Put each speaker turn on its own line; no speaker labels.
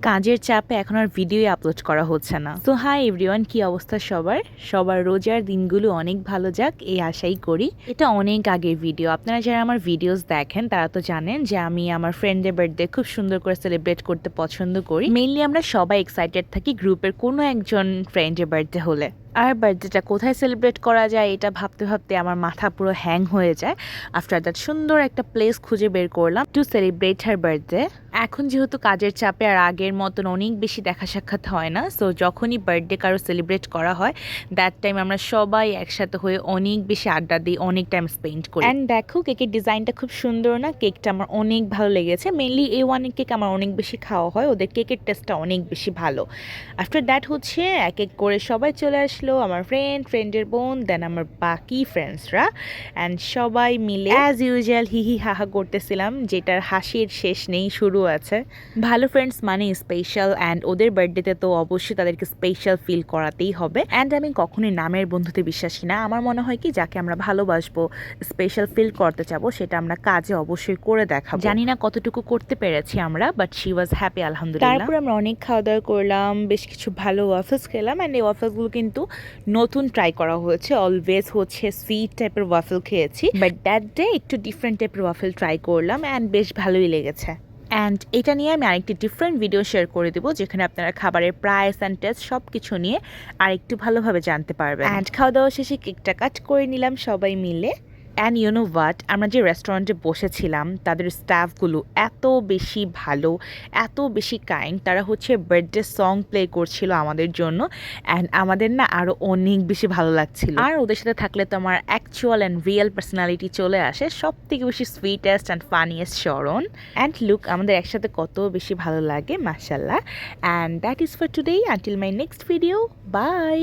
কাজের চাপে এখন আর ভিডিওই আপলোড করা হচ্ছে না। তো হাই এভরিওয়ান, কি অবস্থা সবার রোজার দিনগুলো অনেক ভালো যাক এই আশাই করি। এটা অনেক আগের ভিডিও, আপনারা যারা আমার ভিডিওস দেখেন তারা তো জানেন যে আমি আমার ফ্রেন্ডের বার্থডে খুব সুন্দর করে সেলিব্রেট করতে পছন্দ করি। মেইনলি আমরা সবাই এক্সাইটেড থাকি গ্রুপের কোনো একজন ফ্রেন্ডের বার্থডে হলে। আর বার্থডেটা কোথায় সেলিব্রেট করা যায় এটা ভাবতে ভাবতে আমার মাথা পুরো হ্যাং হয়ে যায়। আফটার দ্যাট সুন্দর একটা প্লেস খুঁজে বের করলাম টু সেলিব্রেট হার বার্থডে। এখন যেহেতু কাজের চাপে আর আগের মতন অনেক বেশি দেখা সাক্ষাৎ হয় না, সো যখনই বার্থডে কারো সেলিব্রেট করা হয় দ্যাট টাইম আমরা সবাই একসাথে হয়ে অনেক বেশি আড্ডা দিই, অনেক টাইম স্পেন্ড করি। অ্যান্ড দেখো কেকের ডিজাইনটা খুব সুন্দর না? কেকটা আমার অনেক ভালো লেগেছে। মেনলি A1 কেক আমার অনেক বেশি খাওয়া হয়, ওদের কেকের টেস্টটা অনেক বেশি ভালো। আফটার দ্যাট হচ্ছে এক এক করে সবাই চলে আসলো, আমার ফ্রেন্ডের বোন, দেন আমার বাকি ফ্রেন্ডসরা, অ্যান্ড সবাই মিলে অ্যাজ ইউজুয়াল হিহি হাহা করতেছিলাম, যেটার হাসির শেষ নেই, শুরু আছে। ভালো ফ্রেন্ডস মানে স্পেশাল, অ্যান্ড ওদের বার্থডেতে তো অবশ্যই তাদেরকে স্পেশাল ফিল করাতেই হবে। অ্যান্ড আমি কখনোই নামের বন্ধুতে বিশ্বাসী না। আমার মনে হয় কি, যাকে আমরা ভালোবাসবো, স্পেশাল ফিল করতে চাবো, সেটা আমরা কাজে অবশ্যই করে দেখাবো। জানি না কতটুকু করতে পেরেছি আমরা, বাট শি ওয়াজ হ্যাপি আলহামদুলিল্লাহ। তারপর আমরা অনেক খাওয়া দাওয়া করলাম, বেশ কিছু ভালো ওয়াফেলস খেলাম, অ্যান্ড এই ওয়াফেলসগুলো কিন্তু নতুন ট্রাই করা হয়েছে। অলওয়েজ হচ্ছে সুইট টাইপের ওয়াফেল খেয়েছি, বাট দ্যাট ডে একটু ডিফারেন্ট টাইপের ওয়াফেল ট্রাই করলাম, অ্যান্ড বেশ ভালোই লেগেছে। অ্যান্ড এটা নিয়ে আমি আরেকটি ডিফারেন্ট ভিডিও শেয়ার করে দেবো, যেখানে আপনারা খাবারের প্রাইস অ্যান্ড টেস্ট সব কিছু নিয়ে আর একটু ভালোভাবে জানতে পারবেন। অ্যান্ড খাওয়া দাওয়া শেষে কেকটা কাট করে নিলাম সবাই মিলে। অ্যান্ড ইউ নো হোয়াট, আমরা যে রেস্টুরেন্টে বসেছিলাম তাদের স্টাফগুলো এত বেশি ভালো, এত বেশি কাইন্ড। তারা হচ্ছে বার্থডে সং প্লে করছিল আমাদের জন্য, অ্যান্ড আমাদের না আরও অনেক বেশি ভালো লাগছিল। আর ওদের সাথে থাকলে তো আমার অ্যাকচুয়াল অ্যান্ড রিয়েল পার্সোনালিটি চলে আসে, সব থেকে বেশি সুইটেস্ট অ্যান্ড ফানিয়েস্ট স্মরণ। অ্যান্ড লুক, আমাদের একসাথে কত বেশি ভালো লাগে, মাশাল্লাহ। And that is for today, until my next video, by.